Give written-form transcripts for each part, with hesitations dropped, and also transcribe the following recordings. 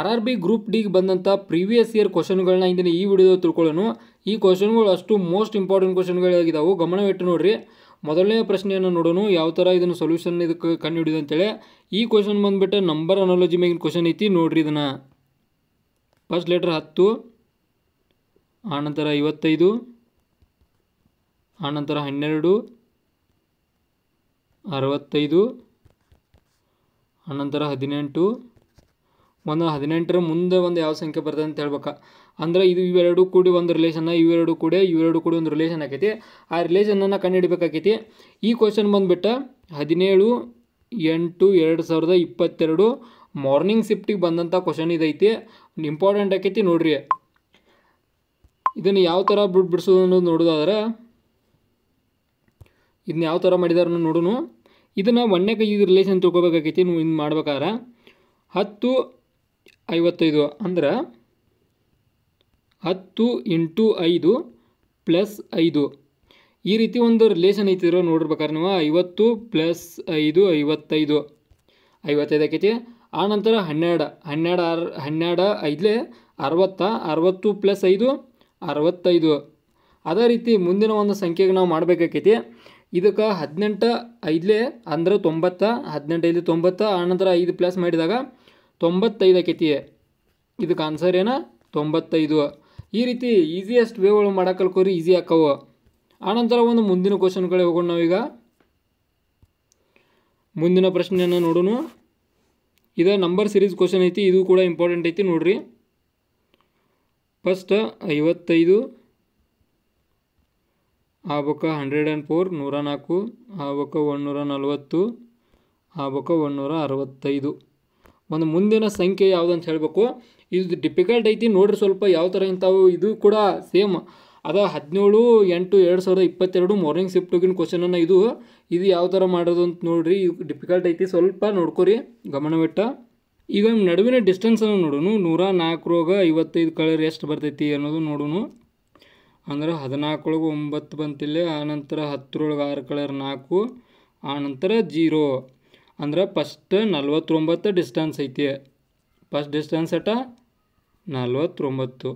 RRB group ಡಿಗೆ ಬಂದಂಥ previous year ಕ್ವಶನ್ಗಳನ್ನ ಇಂದಿನ ಈ ವಿಡಿಯೋದಲ್ಲಿ ತಿಳ್ಕೊಳ್ಳೋಣ. ಈ ಕ್ವಶನ್ಗಳು ಅಷ್ಟು ಮೋಸ್ಟ್ ಇಂಪಾರ್ಟೆಂಟ್ ಕ್ವಶನ್ಗಳಾಗಿದ್ದಾವೆ, ಗಮನವಿಟ್ಟು ನೋಡ್ರಿ. ಮೊದಲನೇ ಪ್ರಶ್ನೆಯನ್ನು ನೋಡೋಣ, ಯಾವ ಥರ ಇದನ್ನು ಸೊಲ್ಯೂಷನ್ ಇದಕ್ಕೆ ಕಂಡು ಹಿಡಿದು ಅಂತೇಳಿ. ಈ ಕ್ವಶನ್ ಬಂದುಬಿಟ್ಟು ನಂಬರ್ ಅನಾಲಜಿ ಮೇಗಿನ ಕ್ವಶನ್ ಐತಿ ನೋಡ್ರಿ. ಇದನ್ನು ಫಸ್ಟ್ ಲೆಟರ್ 10, ಆನಂತರ 55, ಆನಂತರ 12, 65, ಆನಂತರ 18. ಒಂದು 18ರ ಮುಂದೆ ಒಂದು ಯಾವ ಸಂಖ್ಯೆ ಬರ್ತದೆ ಅಂತ ಹೇಳ್ಬೇಕು. ಅಂದರೆ ಇದು ಇವೆರಡು ಕೂಡಿ ಒಂದು ರಿಲೇಷನ್ನ, ಇವೆರಡು ಕೂಡಿ ಒಂದು ರಿಲೇಷನ್ ಆಕೈತಿ. ಆ ರಿಲೇಷನನ್ನು ಕಂಡು ಹಿಡಿಬೇಕಾಕೈತಿ. ಈ ಕ್ವಶನ್ ಬಂದುಬಿಟ್ಟು 17/8/2022 ಮಾರ್ನಿಂಗ್ ಶಿಫ್ಟಿಗೆ ಬಂದಂಥ ಕ್ವಶನ್ ಇದೈತಿ. ಇಂಪಾರ್ಟೆಂಟ್ ಆಕೈತಿ ನೋಡ್ರಿ. ಇದನ್ನು ಯಾವ ಥರ ಬಿಡಿಸೋದು ಅನ್ನೋದು ನೋಡೋದಾದ್ರೆ, ಇದನ್ನ ಯಾವ ಥರ ಮಾಡಿದಾರ ನೋಡೋಣ. ಇದನ್ನು ಒಂದನೇಕ ಈ ರಿಲೇಷನ್ ತಿಳ್ಕೊಬೇಕಾಕೈತಿ. ನೀವು ಇನ್ನು ಮಾಡ್ಬೇಕಾದ್ರೆ 10/55 ಅಂದ್ರೆ 10 × 5 + 5 ಈ ರೀತಿ ಒಂದು ರಿಲೇಷನ್ ಐತಿರೋ ನೋಡಿರ್ಬೇಕಾದ್ರೆ ನೀವು 50 + 5 55 ಆಕೈತಿ. ಆನಂತರ 12 5 60 60 + 5 65. ಅದೇ ರೀತಿ ಮುಂದಿನ ಒಂದು ಸಂಖ್ಯೆಗೆ ನಾವು ಮಾಡಬೇಕಾಕೈತಿ. ಇದಕ್ಕೆ 18 5 ಅಂದ್ರೆ 90, 18 5 90, ಆನಂತರ 5 ಪ್ಲಸ್ ಮಾಡಿದಾಗ 95 ಆಕೈತಿ. ಇದಕ್ಕೆ ಆನ್ಸರ್ ಏನ 95. ಈ ರೀತಿ ಈಸಿಯೆಸ್ಟ್ ವೇಗಳು ಮಾಡೋಕೆ ಕಲ್ಕೋರಿ, ಈಸಿ ಆಕ್ಕವು. ಆನಂತರ ಒಂದು ಮುಂದಿನ ಕ್ವಶನ್ಗಳೇ ಹೋಗೋಣ ನಾವೀಗ. ಮುಂದಿನ ಪ್ರಶ್ನೆಯನ್ನು ನೋಡೋಣ. ಇದು ನಂಬರ್ ಸೀರೀಸ್ ಕ್ವಶನ್ ಐತಿ, ಇದು ಕೂಡ ಇಂಪಾರ್ಟೆಂಟ್ ಐತಿ ನೋಡ್ರಿ. ಫಸ್ಟ್ 55 ಆಗ್ಬೇಕು 104 104, ಆಗ್ಬೇಕು 140, ಆಗ್ಬೇಕು 165. ಒಂದು ಮುಂದಿನ ಸಂಖ್ಯೆ ಯಾವುದಂತ ಹೇಳಬೇಕು. ಇದು ಡಿಫಿಕಲ್ಟ್ ಐತಿ ನೋಡ್ರಿ ಸ್ವಲ್ಪ ಯಾವ ಥರ ಇಂಥವು. ಇದು ಕೂಡ ಸೇಮ್ ಅದ 17/8/2022 ಮಾರ್ನಿಂಗ್ ಶಿಫ್ಟಿಗಿನ ಕ್ವಶನನ್ನು ಇದು ಯಾವ ಥರ ಮಾಡೋದು ಅಂತ ನೋಡ್ರಿ. ಡಿಫಿಕಲ್ಟ್ ಐತಿ, ಸ್ವಲ್ಪ ನೋಡ್ಕೊರಿ ಗಮನವಿಟ್ಟ. ಈಗ ನಡುವಿನ ಡಿಸ್ಟೆನ್ಸನ್ನು ನೋಡೋಣ. 104 55 ಕಳೆದ್ರೆ ಎಷ್ಟು ಬರ್ತೈತಿ ಅನ್ನೋದು ನೋಡೋಣ. ಅಂದ್ರೆ 14 9 ಬಂತಿಲ್ಲ, ಆನಂತರ 10 6 ಕಳೆದ್ರೆ 4, ಆನಂತರ 0. ಅಂದ್ರೆ ಫಸ್ಟ್ 49 ಡಿಸ್ಟೆನ್ಸ್ ಐತಿ. ಫಸ್ಟ್ ಡಿಸ್ಟೆನ್ಸ್ ಅಟ 49.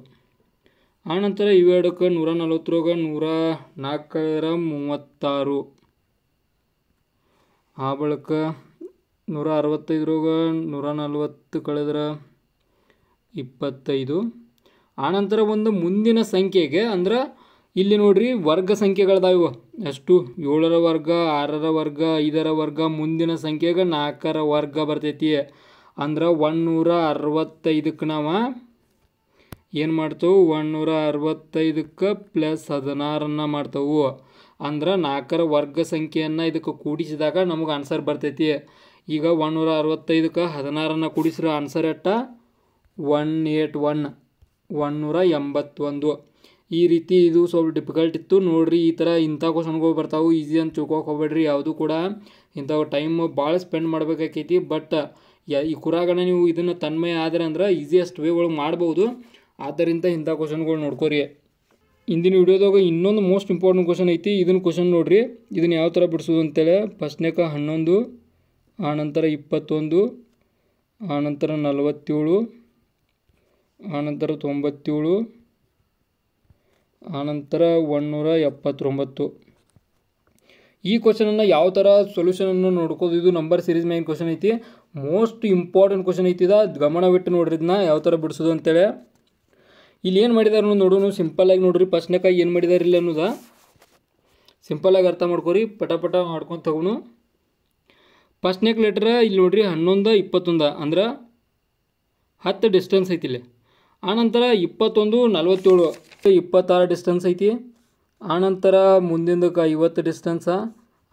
ಆನಂತರ ಇವೆರಡಕ್ಕೆ 140 104 36, ಆ ಬಳಿಕ 165 140 ಕಳೆದ್ರೆ 25. ಆನಂತರ ಒಂದು ಮುಂದಿನ ಸಂಖ್ಯೆಗೆ ಅಂದ್ರೆ ಇಲ್ಲಿ ನೋಡ್ರಿ ವರ್ಗ ಸಂಖ್ಯೆಗಳದಾವು ಎಷ್ಟು, 7ರ ವರ್ಗ 6ರ ವರ್ಗ 5ರ ವರ್ಗ. ಮುಂದಿನ ಸಂಖ್ಯೆಗೆ 4ರ ವರ್ಗ ಬರ್ತೈತಿ. ಅಂದ್ರೆ 165ಕ್ಕೆ ನಾವು ಏನು ಮಾಡ್ತೇವೆ, 165ಕ್ಕೆ +16 ಮಾಡ್ತೇವೆ. ಅಂದ್ರೆ 4ರ ವರ್ಗ ಸಂಖ್ಯೆಯನ್ನು ಇದಕ್ಕೆ ಕೂಡಿಸಿದಾಗ ನಮಗೆ ಆನ್ಸರ್ ಬರ್ತೈತಿ. ಈಗ 165ಕ್ಕೆ 16 ಕೂಡಿಸಿರೋ ಆನ್ಸರ್ ಎಟ್ಟ 181 181. ಈ ರೀತಿ ಇದು ಸ್ವಲ್ಪ ಡಿಫಿಕಲ್ಟ್ ಇತ್ತು ನೋಡ್ರಿ. ಈ ಥರ ಇಂಥ ಕ್ವಶನ್ಗಳು ಬರ್ತಾವೆ, ಈಸಿ ಅಂತ ತಿಳ್ಕೊಕ್ಕೆ ಹೋಗ್ಬೇಡ್ರಿ. ಯಾವುದು ಕೂಡ ಇಂಥವು ಟೈಮ್ ಭಾಳ ಸ್ಪೆಂಡ್ ಮಾಡ್ಬೇಕಾಕೈತಿ. ಬಟ್ ಈ ಕುರಾಗಣ ನೀವು ಇದನ್ನು ತನ್ಮಯ ಆದರೆ ಅಂದ್ರೆ ಈಸಿಯೆಸ್ಟ್ ವೇ ಒಳಗೆ ಮಾಡ್ಬೋದು. ಆದ್ದರಿಂದ ಇಂಥ ಕ್ವಶನ್ಗಳು ನೋಡ್ಕೋರಿ. ಇಂದಿನ ವಿಡಿಯೋದಾಗ ಇನ್ನೊಂದು ಮೋಸ್ಟ್ ಇಂಪಾರ್ಟೆಂಟ್ ಕ್ವಶನ್ ಐತಿ. ಇದನ್ನು ಕ್ವಶನ್ ನೋಡ್ರಿ. ಇದನ್ನು ಯಾವ ಥರ ಬಿಡಿಸೋದು ಅಂತೇಳಿ. ಫಸ್ಟ್ನೇಕ 11, ಆನಂತರ 21, ಆನಂತರ 47, ಆನಂತರ 97, ಆನಂತರ 179. ಈ ಕ್ವಶನನ್ನು ಯಾವ ಥರ ಸೊಲ್ಯೂಷನನ್ನು ನೋಡ್ಕೋದು. ಇದು ನಂಬರ್ ಸೀರೀಸ್ ಮೇನ್ ಕ್ವಶನ್ ಐತಿ, ಮೋಸ್ಟ್ ಇಂಪಾರ್ಟೆಂಟ್ ಕ್ವಶನ್ ಐತಿ. ಗಮನವಿಟ್ಟು ನೋಡ್ರಿ ಇದನ್ನ ಯಾವ ಥರ ಬಿಡಿಸೋದು ಅಂತೇಳಿ. ಇಲ್ಲಿ ಏನು ಮಾಡಿದಾರೆ ನೋಡೋಣ. ಸಿಂಪಲ್ಲಾಗಿ ನೋಡ್ರಿ. ಫಸ್ಟ್ನೇಕ ಏನು ಮಾಡಿದಾರೆ ಇಲ್ಲಿ ಅನ್ನೋದ ಸಿಂಪಲ್ಲಾಗಿ ಅರ್ಥ ಮಾಡ್ಕೊರಿ, ಪಟ ಮಾಡ್ಕೊಂಡು ತಗೋಣ. ಫಸ್ಟ್ನೇಕ ಲೆಟ್ರ ಇಲ್ಲಿ ನೋಡ್ರಿ 11 21 ಅಂದ್ರೆ 10 ಡಿಸ್ಟೆನ್ಸ್ ಐತಿ ಇಲ್ಲಿ. ಆನಂತರ 21 47 26 ಡಿಸ್ಟೆನ್ಸ್ ಐತಿ. ಆನಂತರ ಮುಂದಿಂದಕ್ಕೆ 50 ಡಿಸ್ಟೆನ್ಸ,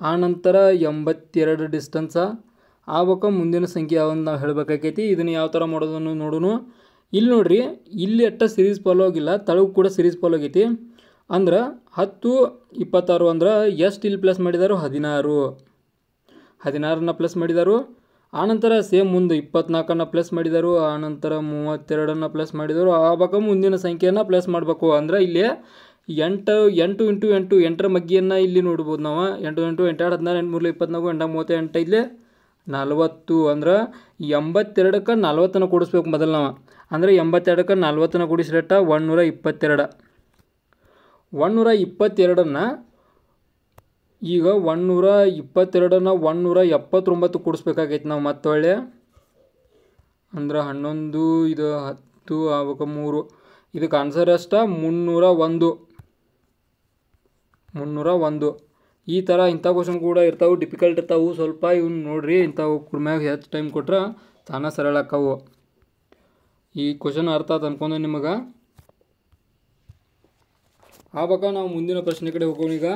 ಆನಂತರ 82 ಡಿಸ್ಟೆನ್ಸ. ಆಗ್ಬೇಕು ಮುಂದಿನ ಸಂಖ್ಯೆ ಯಾವಂದು ನಾವು ಹೇಳಬೇಕಾಕೈತಿ. ಇದನ್ನು ಯಾವ ಥರ ಮಾಡೋದನ್ನು ನೋಡೋಣ. ಇಲ್ಲಿ ನೋಡ್ರಿ, ಇಲ್ಲಿ ಅಟ್ಟ ಸೀರೀಸ್ ಫಾಲೋ ಆಗಿಲ್ಲ, ತಳಗೂ ಕೂಡ ಸೀರೀಸ್ ಫಾಲೋ ಆಗೈತಿ. ಅಂದ್ರೆ 10 26 ಅಂದ್ರೆ ಎಷ್ಟು ಇಲ್ಲಿ ಪ್ಲಸ್ ಮಾಡಿದಾರು 16 ಪ್ಲಸ್ ಮಾಡಿದಾರು. ಆನಂತರ ಸೇಮ್ ಮುಂದೆ 24 ಪ್ಲಸ್ ಮಾಡಿದಾರು, ಆನಂತರ 32 ಪ್ಲಸ್ ಮಾಡಿದಾರು. ಆವಾಗ ಮುಂದಿನ ಸಂಖ್ಯೆಯನ್ನು ಪ್ಲಸ್ ಮಾಡಬೇಕು. ಅಂದರೆ ಇಲ್ಲಿ 8 8 × 8 8ರ ಮಗ್ಗಿಯನ್ನು ಇಲ್ಲಿ ನೋಡ್ಬೋದು ನಾವು. 8 × 8 8 16 8 3 24 8 38 ಇಲ್ಲಿ 40 ಅಂದ್ರೆ 82ಕ್ಕೆ 40 ಕೂಡಿಸ್ಬೇಕು ಮೊದಲು ನಾವು. ಅಂದರೆ 82ಕ್ಕೆ 40 ಕೂಡಿಸ್ರಟ್ಟ 122. 122 ಈಗ 122 179 ಕೂಡಿಸ್ಬೇಕಾಗೈತೆ ನಾವು ಮತ್ತೊಳ್ಳೆ. ಅಂದ್ರೆ 11 ಇದು 10 ಆವಾಗ 3 ಇದಕ್ಕೆ ಆನ್ಸರ್ ಅಷ್ಟ 301. ಈ ಥರ ಇಂಥ ಕ್ವಶನ್ ಕೂಡ ಇರ್ತಾವೆ, ಡಿಫಿಕಲ್ಟ್ ಇರ್ತಾವೆ ಸ್ವಲ್ಪ. ಇವ್ನು ನೋಡ್ರಿ, ಇಂಥವು ಮ್ಯಾಗ ಹೆಚ್ಚು ಟೈಮ್ ಕೊಟ್ರೆ ತಾನೇ ಸರಳ ಆಕ್ಕವು. ಈ ಕ್ವಶನ್ ಅರ್ಥ ಆತ ಅನ್ಕೊಂಡೆ ನಿಮಗೆ. ಆವಾಗ ನಾವು ಮುಂದಿನ ಪ್ರಶ್ನೆ ಕಡೆ ಹೋಗೋಣ. ಈಗ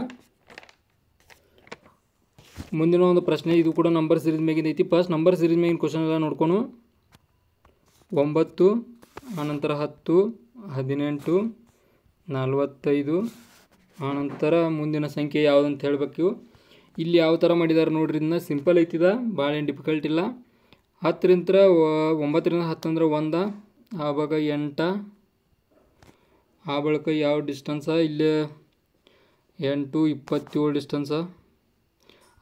ಮುಂದಿನ ಒಂದು ಪ್ರಶ್ನೆ, ಇದು ಕೂಡ ನಂಬರ್ ಸೀರೀಸ್ ಮ್ಯಾಗಿಂದ ಐತಿ. ಫಸ್ಟ್ ನಂಬರ್ ಸೀರೀಸ್ ಮ್ಯಾಗಿನ ಕ್ವಶನ್ ಎಲ್ಲ ನೋಡ್ಕೊನು. 9 ಆನಂತರ 10 18 45 ಆನಂತರ ಮುಂದಿನ ಸಂಖ್ಯೆ ಯಾವುದಂತ ಹೇಳಬೇಕು. ಇಲ್ಲಿ ಯಾವ ಥರ ಮಾಡಿದ್ದಾರೆ ನೋಡ್ರಿ. ಇದನ್ನ ಸಿಂಪಲ್ ಐತಿದ, ಭಾಳ ಏನು ಡಿಫಿಕಲ್ಟ್ ಇಲ್ಲ. 10ರಿಂದ 9ರಿಂದ 10 ಅಂದ್ರೆ 1, ಆವಾಗ 8, ಆ ಬಳಿಕ ಯಾವ ಡಿಸ್ಟೆನ್ಸ ಇಲ್ಲಿ 8 27 ಡಿಸ್ಟೆನ್ಸ.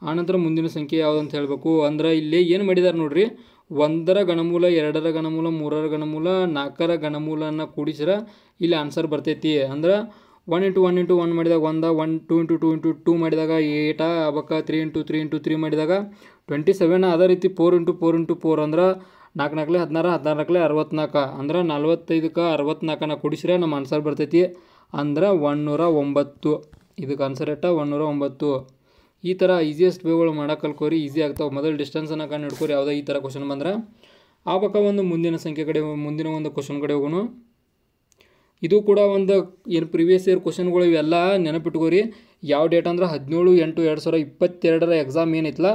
ಆನಂತರ ಮುಂದಿನ ಸಂಖ್ಯೆ ಯಾವುದಂತ ಹೇಳಬೇಕು. ಅಂದ್ರೆ ಇಲ್ಲಿ ಏನು ಮಾಡಿದ್ದಾರೆ ನೋಡ್ರಿ, 1ರ ಘನಮೂಲ 2ರ ಘನಮೂಲ 3ರ ಘನಮೂಲ 4ರ ಘನಮೂಲನ ಕೂಡಿಸಿರ ಇಲ್ಲಿ ಆನ್ಸರ್ ಬರ್ತೈತಿ. ಅಂದ್ರೆ 1 × 1 × 1 ಮಾಡಿದಾಗ 1, 2 × 2 × 2 ಮಾಡಿದಾಗ 8, ಆವಾಗ 3 × 3 × 3 ಮಾಡಿದಾಗ 27. ಅದೇ ರೀತಿ 4 × 4 × 4 ಅಂದ್ರೆ 4 4 16 16 64. ಅಂದ್ರೆ 45ಕ್ಕೆ 64ನ ಕೂಡಿಸಿರ ನಮ್ಮ ಆನ್ಸರ್ ಬರ್ತೈತಿ. ಅಂದ್ರೆ 109. ಇದಕ್ಕೆ ಆನ್ಸರ್ ಎಟ್ಟ 109. ಈ ಥರ ಈಸಿಯೆಸ್ಟ್ ವೇಗಳು ಮಾಡೋಕೆ ಕಲ್ಕೋರಿ, ಈಸಿ ಆಗ್ತಾವೆ. ಮೊದಲು ಡಿಸ್ಟೆನ್ಸನ್ನು ಕಂಡು ಹಿಡ್ಕೋರಿ ಯಾವುದೋ ಈ ಥರ ಕ್ವಶನ್ ಬಂದ್ರೆ. ಆವಾಗ ಒಂದು ಮುಂದಿನ ಸಂಖ್ಯೆ ಕಡೆ, ಮುಂದಿನ ಒಂದು ಕ್ವಶನ್ ಕಡೆ ಹೋಗೋಣ. ಇದು ಕೂಡ ಒಂದು ಏನು ಪ್ರಿವಿಯಸ್ ಇಯರ್ ಕ್ವಶನ್ಗಳು ಇವೆಲ್ಲ ನೆನಪಿಟ್ಕೋರಿ. ಯಾವ ಡೇಟ್ ಅಂದ್ರೆ 17/8/2022 ಎಕ್ಸಾಮ್ ಏನೈತಲ್ಲ,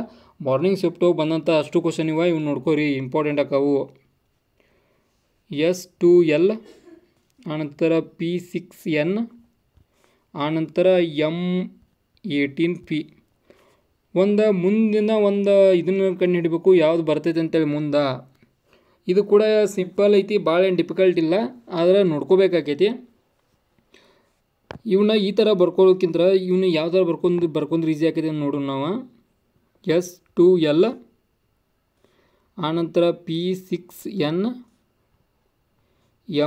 ಮಾರ್ನಿಂಗ್ ಶಿಫ್ಟ್ ಬಂದಂಥ ಅಷ್ಟು ಕ್ವಶನ್ ಇವೆ. ಇವು ನೋಡ್ಕೋರಿ, ಇಂಪಾರ್ಟೆಂಟ್ ಆಕಾವು. S2L ಆನಂತರ P6N ಆನಂತರ M18P. ಮುಂದಿನ ಇದನ್ನು ಕಂಡು ಹಿಡಿಬೇಕು ಯಾವ್ದು ಬರ್ತೈತೆ ಅಂತೇಳಿ ಮುಂದೆ. ಇದು ಕೂಡ ಸಿಂಪಲ್ ಐತಿ, ಭಾಳ ಏನು ಡಿಫಿಕಲ್ಟ್ ಇಲ್ಲ, ಆದರೆ ನೋಡ್ಕೋಬೇಕಾಗೈತಿ. ಇವನ್ನ ಈ ಥರ ಬರ್ಕೊಳ್ಳೋಕ್ಕಿಂತ ಇವನ್ನ ಯಾವ ಥರ ಬರ್ಕೊಂಡ್ರೆ ಈಸಿ ಆಕೈತಿ ಅಂತ ನೋಡೋಣ ನಾವು. S2L ಆನಂತರ P6N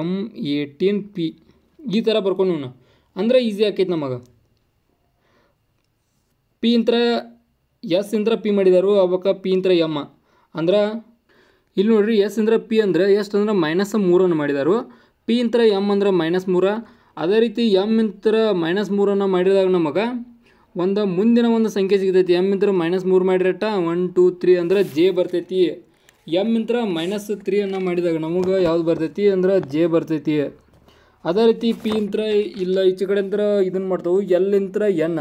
M18P ಈ ಥರ ಬರ್ಕೊಂಡು ಇವನ್ನ ಅಂದ್ರೆ ಈಸಿ ಆಕೈತಿ ನಮಗೆ. P ಇಂತ್ರ S ಇಂತ್ರ P ಮಾಡಿದಾರು, ಅವಾಗ P ಇಂತ್ರ M. ಅಂದ್ರೆ ಇಲ್ಲಿ ನೋಡ್ರಿ, S ಇಂದ್ರ P ಅಂದರೆ ಎಷ್ಟು ಅಂದ್ರೆ -3 ಮಾಡಿದಾರು. P ಇಂತ್ರ M ಅಂದ್ರೆ -3. ಅದೇ ರೀತಿ M ಇಂತ್ರ -3 ಮಾಡಿದಾಗ ನಮಗೆ ಒಂದು ಮುಂದಿನ ಒಂದು ಸಂಖ್ಯೆ ಸಿಗ್ತೈತಿ. M ಇಂತ್ರ -3 ಮಾಡಿರಟ್ಟ 1 2 3 ಅಂದ್ರೆ J ಬರ್ತೈತಿ. M ಇಂತ್ರ -3 ಮಾಡಿದಾಗ ನಮಗೆ ಯಾವ್ದು ಬರ್ತೈತಿ ಅಂದ್ರೆ J ಬರ್ತೈತಿ. ಅದೇ ರೀತಿ P ಇಂತ್ರ ಇಲ್ಲ ಈಚೆ ಕಡೆ ಇಂತ್ರ ಇದನ್ನು ಮಾಡ್ತಾವೆ. L ಇಂತ್ರ N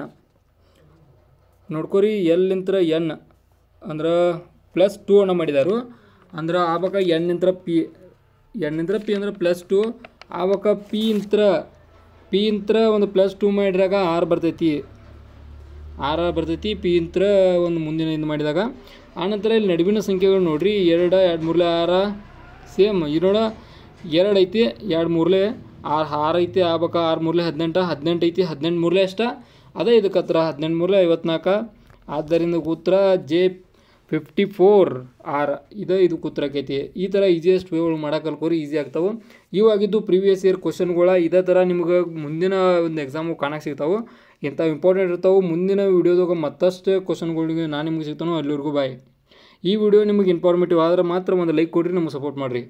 ನೋಡ್ಕೋರಿ, L ಇಂತ್ರ N ಅಂದ್ರೆ +2 ಮಾಡಿದಾರು. ಅಂದ್ರೆ ಆವಾಗ N ಇಂತ್ರ P ಅಂದ್ರೆ +2. ಆವಾಗ P ಇಂತ್ರ ಒಂದು +2 ಮಾಡಿದಾಗ R ಬರ್ತೈತಿ. P ಇಂತ್ರ ಒಂದು ಮುಂದಿನ ಇದು ಮಾಡಿದಾಗ. ಆನಂತರ ಇಲ್ಲಿ ನಡುವಿನ ಸಂಖ್ಯೆಗಳು ನೋಡ್ರಿ, 2 2 3 6 ಸೇಮ್. ಇರೋಣ 2 ಐತಿ, 2 3 6 ಐತಿ. ಆವಾಗ 6 3 18 18 ಐತಿ, 18 3 ಅಷ್ಟ. ಅದೇ ಇದಕ್ಕೆ ಹತ್ರ 18 3 54. ಆದ್ದರಿಂದ ಉತ್ತರ J54R. ಇದು ಉತ್ತರ ಆಕೈತಿ. ಈ ಥರ ಈಸಿಯೆಸ್ಟ್ ವೇಗಳು ಮಾಡೋಕೆ ಕಲ್ಕೋರಿ, ಈಸಿ ಆಗ್ತಾವೆ. ಇವಾಗಿದ್ದು ಪ್ರೀವಿಯಸ್ ಇಯರ್ ಕ್ವಶನ್ಗಳ ಇದೇ ಥರ ನಿಮ್ಗೆ ಮುಂದಿನ ಒಂದು ಎಕ್ಸಾಮು ಕಾಣಕ್ಕೆ ಸಿಗ್ತಾವೆ. ಇಂಥ ಇಂಪಾರ್ಟೆಂಟ್ ಇರ್ತಾವೆ. ಮುಂದಿನ ವೀಡಿಯೋದಾಗ ಮತ್ತಷ್ಟು ಕ್ವಶನ್ಗಳಿಗೆ ನಾನು ನಿಮ್ಗೆ ಸಿಗ್ತಾನೋ. ಅಲ್ಲಿವರೆಗೂ ಬಾಯ್. ಈ ವಿಡಿಯೋ ನಿಮಗೆ ಇನ್ಫಾರ್ಮೇಟಿವ್ ಆದರೆ ಮಾತ್ರ ಒಂದು ಲೈಕ್ ಕೊಡಿರಿ, ನಮಗೆ ಸಪೋರ್ಟ್ ಮಾಡಿರಿ.